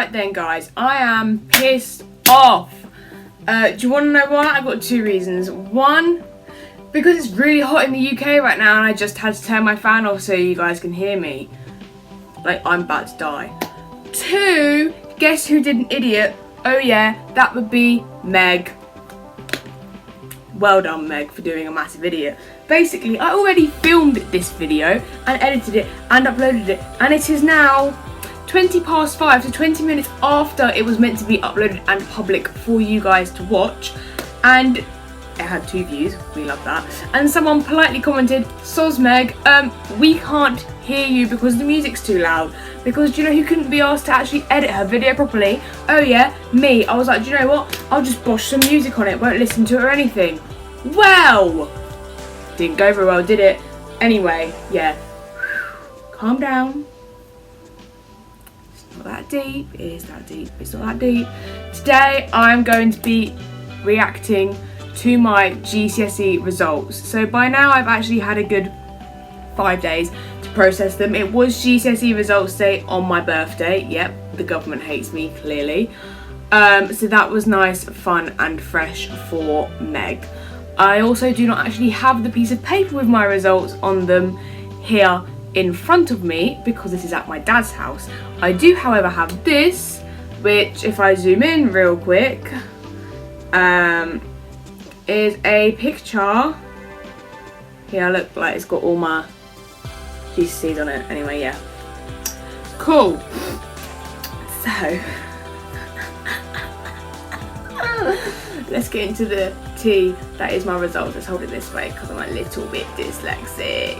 Right then guys, I am pissed off. Do you want to know why? I've got two reasons. One, because it's really hot in the UK right now and I just had to turn my fan off so you guys can hear me. Like, I'm about to die. Two, guess who did an idiot? Oh yeah, that would be Meg. Well done, Meg, for doing a massive idiot. Basically, I already filmed this video and edited it and uploaded it, and it is now 20 past 5, so 20 minutes after it was meant to be uploaded and public for you guys to watch, and it had 2 views. We love that. And someone politely commented, "Soz Meg, we can't hear you because the music's too loud." Because do you know who couldn't be asked to actually edit her video properly? Oh yeah, me. I was like, do you know what? I'll just bosh some music on it, won't listen to it or anything. Well, didn't go very well, did it? Anyway, yeah. Calm down. It's not that deep. It is that deep. It's not that deep. Today, I'm going to be reacting to my GCSE results. So by now, I've actually had a good 5 days to process them. It was GCSE results day on my birthday. Yep, the government hates me, clearly. So that was nice, fun and fresh for Meg. I also do not actually have the piece of paper with my results on them here in front of me because this is at my dad's house. I do, however, have this, which, if I zoom in real quick, is a picture. Here, look, like it's got all my GCSEs on it. Anyway, yeah. Cool. So, let's get into the tea. That is my results. Let's hold it this way because I'm a little bit dyslexic.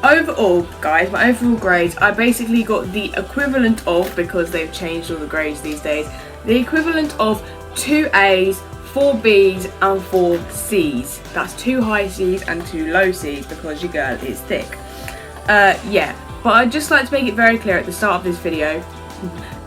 Overall, guys, my overall grades, I basically got the equivalent of, because they've changed all the grades these days, the equivalent of 2 A's, 4 B's and 4 C's. That's 2 high C's and 2 low C's because your girl is thick. Yeah, but I'd just like to make it very clear at the start of this video,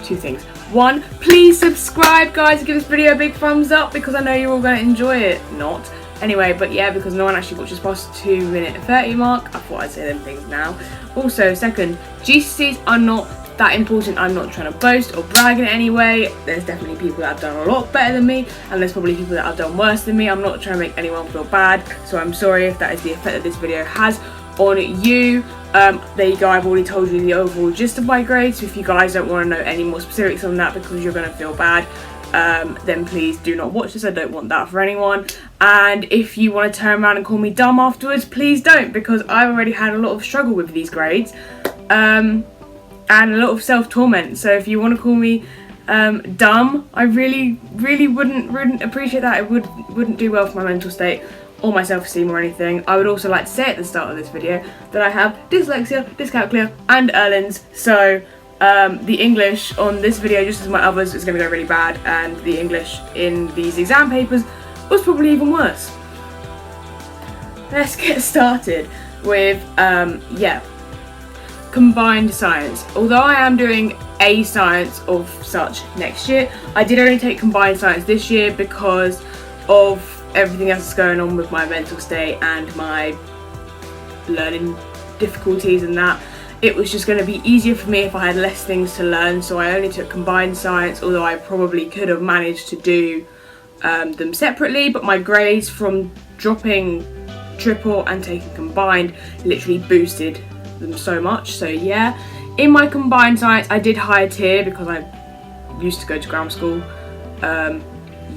2 things. 1, please subscribe, guys, give this video a big thumbs up because I know you're all going to enjoy it. Not. Anyway, but yeah, because no one actually watches past 2-minute 30 mark, I thought I'd say them things now. Also, second, GCSEs are not that important. I'm not trying to boast or brag in any way. There's definitely people that have done a lot better than me, and there's probably people that have done worse than me. I'm not trying to make anyone feel bad, so I'm sorry if that is the effect that this video has on you. There you go, I've already told you the overall gist of my grades, so if you guys don't want to know any more specifics on that because you're going to feel bad, then please do not watch this. I don't want that for anyone. And if you want to turn around and call me dumb afterwards, please don't, because I've already had a lot of struggle with these grades, and a lot of self-torment. So if you want to call me dumb, I really wouldn't appreciate that. It wouldn't do well for my mental state or my self-esteem or anything. I would also like to say at the start of this video that I have dyslexia, dyscalculia and Erlen's, so the English on this video, just as my others, is going to go really bad, and the English in these exam papers was probably even worse. Let's get started with, yeah, combined science. Although I am doing a science of such next year, I did only take combined science this year because of everything else that's going on with my mental state and my learning difficulties and that. It was just going to be easier for me if I had less things to learn, so I only took combined science, although I probably could have managed to do them separately, but my grades from dropping triple and taking combined literally boosted them so much. So yeah, in my combined science I did higher tier because I used to go to grammar school.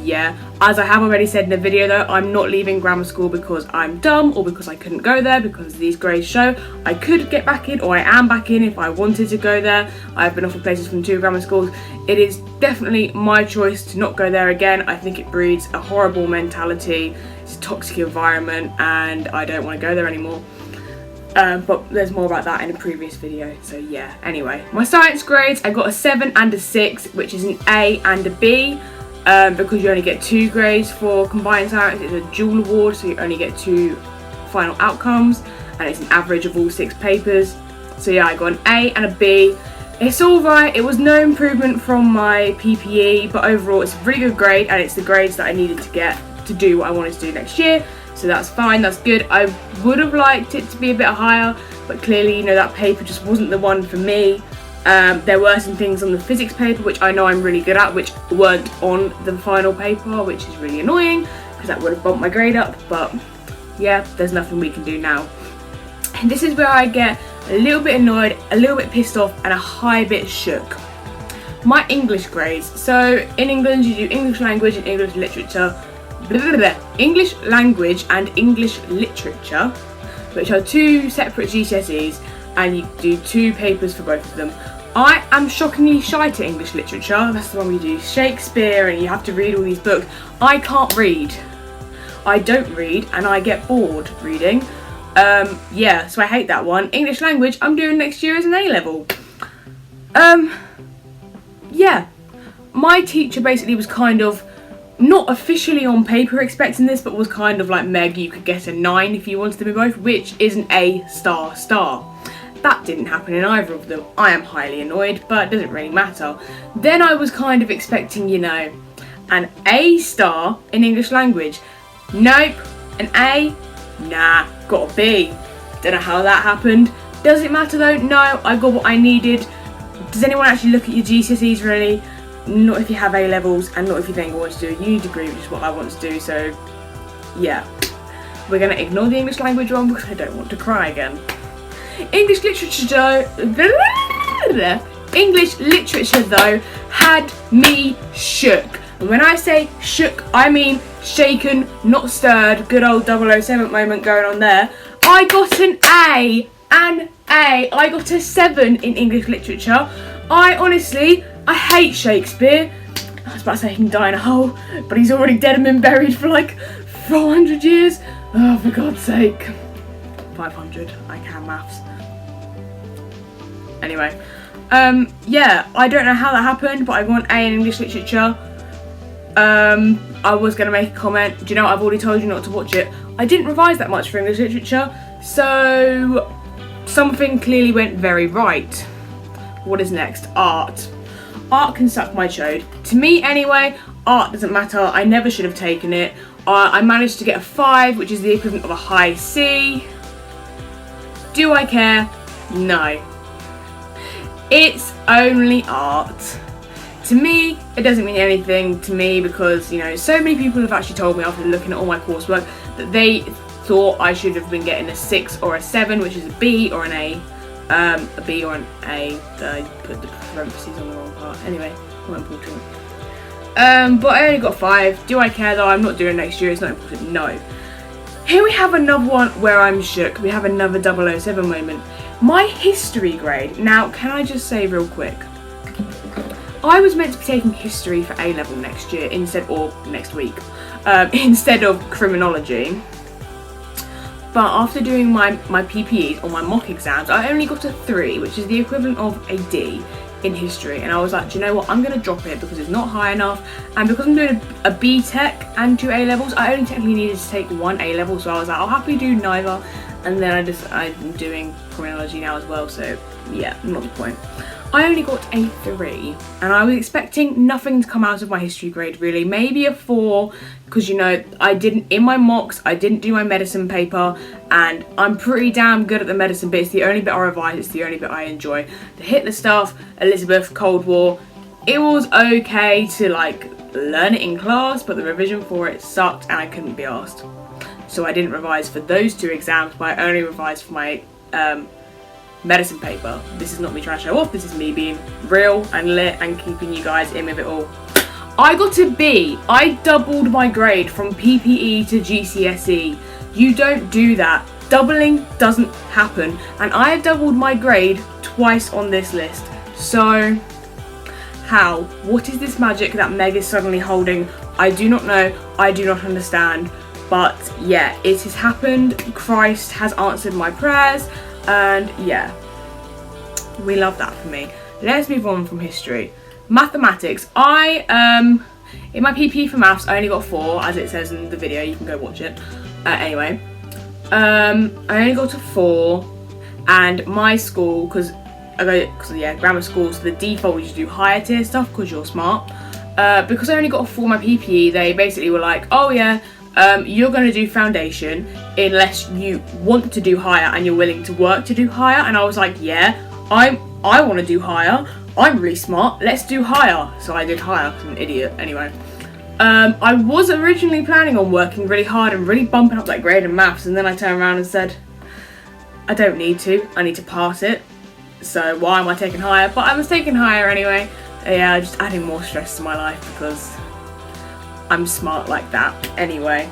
Yeah, as I have already said in the video though, I'm not leaving grammar school because I'm dumb or because I couldn't go there, because these grades show I could get back in, or I am back in if I wanted to go there. I've been offered places from 2 grammar schools. It is definitely my choice to not go there again. I think it breeds a horrible mentality, it's a toxic environment, and I don't want to go there anymore. But there's more about that in a previous video, so yeah. Anyway, my science grades, I got a 7 and a 6, which is an A and a B. Because you only get 2 grades for combined science, it's a dual award, so you only get 2 final outcomes, and it's an average of all 6 papers. So yeah, I got an A and a B. It's alright, it was no improvement from my PPE, but overall it's a really good grade, and it's the grades that I needed to get to do what I wanted to do next year, so that's fine, that's good. I would have liked it to be a bit higher, but clearly, you know, that paper just wasn't the one for me. There were some things on the physics paper which I know I'm really good at, which weren't on the final paper, which is really annoying because that would have bumped my grade up, but yeah, there's nothing we can do now. And this is where I get a little bit annoyed, a little bit pissed off, and a high bit shook. My English grades. So in England you do English language and English literature. English language and English literature, which are two separate GCSEs, and you do 2 papers for both of them. I am shockingly shy to English literature. That's the one we do Shakespeare and you have to read all these books. I can't read. I don't read and I get bored reading. Yeah, so I hate that one. English language I'm doing next year as an A-level. Yeah, my teacher basically was kind of not officially on paper expecting this, but was kind of like, Meg, you could get a 9 if you wanted to be both, which is an A star star. That didn't happen in either of them. I am highly annoyed, but it doesn't really matter. Then I was kind of expecting, you know, an A star in English language. Nope, an A, nah, got a B. Don't know how that happened. Does it matter though? No, I got what I needed. Does anyone actually look at your GCSEs really? Not if you have A-levels, and not if you think I want to do a uni degree, which is what I want to do, so yeah. We're going to ignore the English language one because I don't want to cry again. English literature though had me shook. And when I say shook, I mean shaken, not stirred. Good old 007 moment going on there. I got an A. I got a 7 in English literature. I hate Shakespeare. I was about to say he can die in a hole, but he's already dead and been buried for like 400 years. Oh, for God's sake. 500. I can maths. Anyway, yeah, I don't know how that happened, but I got an A in English literature. I was going to make a comment. Do you know what? I've already told you not to watch it. I didn't revise that much for English literature, so something clearly went very right. What is next? Art. Art can suck my chode. To me anyway, art doesn't matter. I never should have taken it. I managed to get a 5, which is the equivalent of a high C. Do I care? No. It's only art. To me, it doesn't mean anything to me because, you know, so many people have actually told me after looking at all my coursework that they thought I should have been getting a 6 or a 7, which is a B or an A. A B or an A. I put the parentheses on the wrong part. Anyway, not important. But I only got 5. Do I care though? I'm not doing it next year. It's not important. No. Here we have another one where I'm shook. We have another 007 moment. My history grade. Now, can I just say real quick? I was meant to be taking history for A-level next year or next week, instead of criminology. But after doing my PPEs or my mock exams, I only got a 3, which is the equivalent of a D in history. And I was like, do you know what? I'm going to drop it because it's not high enough. And because I'm doing a B Tech and 2 A-levels, I only technically needed to take 1 A-level. So I was like, I'll happily do neither. And then I'm doing criminology now as well. So yeah, not the point. I only got a 3 and I was expecting nothing to come out of my history grade really. Maybe a 4 because, you know, in my mocks I didn't do my medicine paper and I'm pretty damn good at the medicine bit. It's the only bit I revise, it's the only bit I enjoy. The Hitler stuff, Elizabeth, Cold War, it was okay to like learn it in class, but the revision for it sucked and I couldn't be asked. So I didn't revise for those 2 exams, but I only revised for my medicine paper. This is not me trying to show off, this is me being real and lit and keeping you guys in with it all. I got a B. I doubled my grade from PPE to GCSE. You don't do that. Doubling doesn't happen. And I have doubled my grade twice on this list. So, how? What is this magic that Meg is suddenly holding? I do not know. I do not understand. But yeah, it has happened. Christ has answered my prayers. And yeah, we love that for me. Let's move on from history. Mathematics. In my PP for maths, I only got 4, as it says in the video. You can go watch it. Anyway, I only got a 4, and my school, because grammar school, so the default is you do higher tier stuff because you're smart. Because I only got a 4 in my PPE, they basically were like, oh yeah, you're going to do foundation unless you want to do higher and you're willing to work to do higher. And I was like, yeah, I'm I want to do higher. I'm really smart. Let's do higher. So I did higher. I'm an idiot. Anyway. I was originally planning on working really hard and really bumping up that grade in maths, and then I turned around and said, I don't need to. I need to pass it. So why am I taking higher? But I was taking higher anyway. Yeah, just adding more stress to my life because I'm smart like that. Anyway.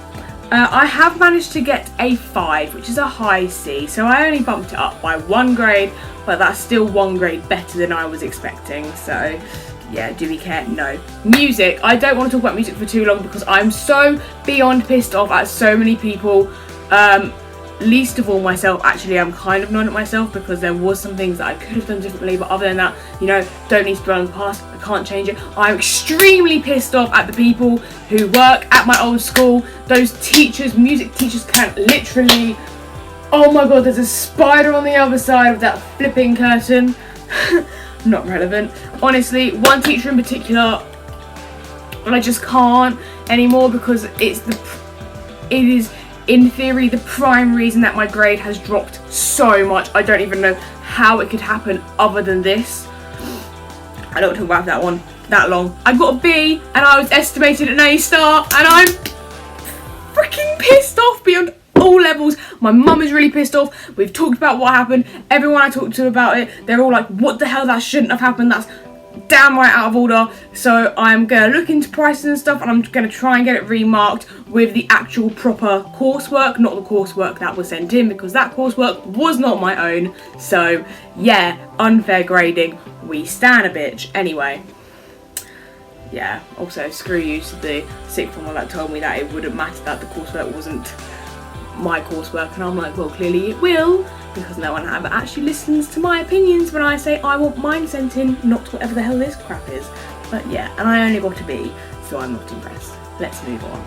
I have managed to get a 5, which is a high C, so I only bumped it up by 1 grade, but that's still 1 grade better than I was expecting, so yeah, do we care? No. Music. I don't want to talk about music for too long because I'm so beyond pissed off at so many people, least of all myself. Actually, I'm kind of annoyed at myself because there was some things that I could have done differently, but other than that, you know, don't need to dwell on the past. I can't change it. I'm extremely pissed off at the people who work at my old school. Those teachers, music teachers, can literally, oh my god, there's a spider on the other side of that flipping curtain. Not relevant. Honestly, one teacher in particular, I just can't anymore because it is in theory the prime reason that my grade has dropped so much. I don't even know how it could happen other than this. I don't want to talk about that one that long. I got a B and I was estimated an A star, and I'm freaking pissed off beyond all levels. My mum is really pissed off. We've talked about what happened. Everyone I talked to about it, they're all like, what the hell, that shouldn't have happened. That's damn right out of order. So I'm going to look into prices and stuff, and I'm going to try and get it remarked with the actual proper coursework, not the coursework that was sent in, because that coursework was not my own. So yeah, unfair grading. We stan a bitch. Anyway. Yeah, also screw you to the sixth form that told me that it wouldn't matter that the coursework wasn't my coursework, and I'm like, well, clearly it will, because no one ever actually listens to my opinions when I say I want mine sent in, not whatever the hell this crap is. But yeah, and I only got a B, so I'm not impressed. Let's move on.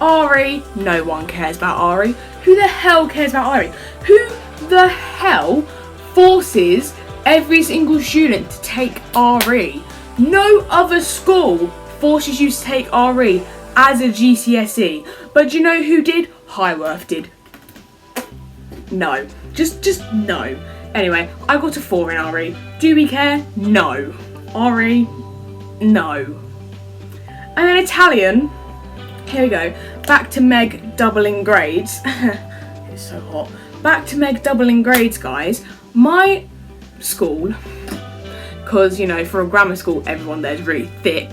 Ari, no one cares about Ari. Who the hell cares about Ari? Who the hell forces every single student to take RE? No other school forces you to take RE as a GCSE. But do you know who did? Highworth did. No. Just no. Anyway, I got a 4 in RE. Do we care? No. RE? No. And then Italian. Here we go. Back to Meg doubling grades. It's so hot. Back to Meg doubling grades, guys. My school, because, you know, for a grammar school, everyone there is really thick.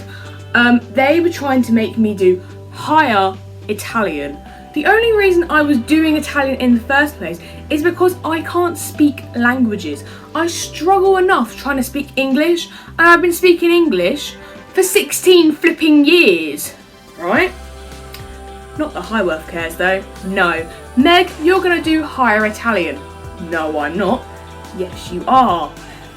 They were trying to make me do higher Italian. The only reason I was doing Italian in the first place is because I can't speak languages. I struggle enough trying to speak English, and I've been speaking English for 16 flipping years, right? Not that Highworth cares though. No. Meg, you're gonna do higher Italian. No, I'm not. Yes, you are.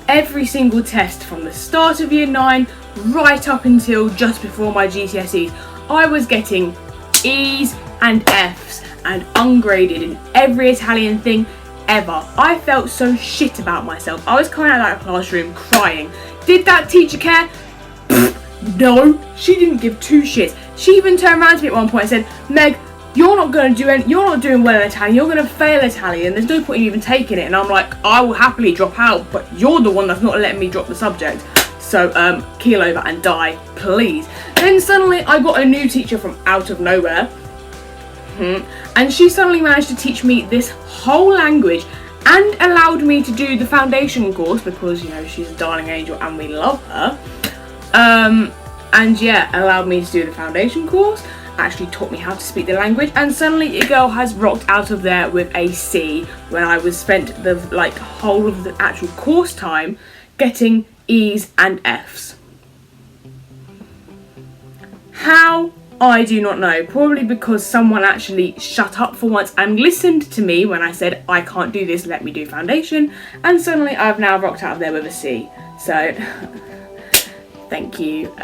Every single test from the start of year 9 right up until just before my GCSEs, I was getting E's and F's and ungraded in every Italian thing ever. I felt so shit about myself. I was coming out of that classroom crying. Did that teacher care? No, she didn't give 2 shits. She even turned around to me at one point and said, Meg, you're not doing well in Italian, you're gonna fail Italian, there's no point in you even taking it. And I'm like, I will happily drop out, but you're the one that's not letting me drop the subject. So keel over and die, please. Then suddenly I got a new teacher from out of nowhere. And she suddenly managed to teach me this whole language and allowed me to do the foundation course because, you know, she's a darling angel and we love her. And yeah, allowed me to do the foundation course, actually taught me how to speak the language, and suddenly a girl has rocked out of there with a C when I was spent the whole of the actual course time getting E's and F's. How? I do not know. Probably because someone actually shut up for once and listened to me when I said, I can't do this, let me do foundation, and suddenly I've now rocked out of there with a C. So, thank you.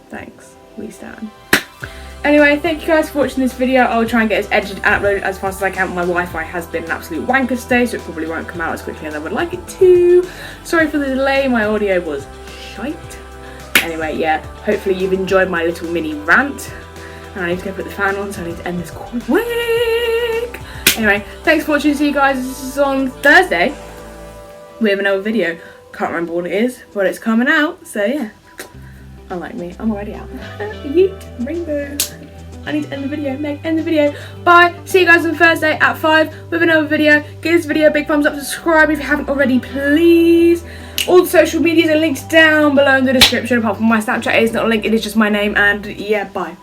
Thanks. We stand. Anyway, thank you guys for watching this video. I'll try and get this edited and uploaded as fast as I can. My Wi-Fi has been an absolute wanker today, so it probably won't come out as quickly as I would like it to. Sorry for the delay, my audio was shite. Anyway, yeah, hopefully you've enjoyed my little mini rant. And I need to go put the fan on, so I need to end this quick. Anyway, thanks for watching. See you guys on Thursday with another video. Can't remember what it is, but it's coming out. So yeah, unlike me, I'm already out. Yeet, rainbow. I need to end the video. Meg, end the video. Bye. See you guys on Thursday at 5 with another video. Give this video a big thumbs up. Subscribe if you haven't already, please. All the social medias are linked down below in the description. Apart from my Snapchat, it's not a link. It is just my name. And yeah, bye.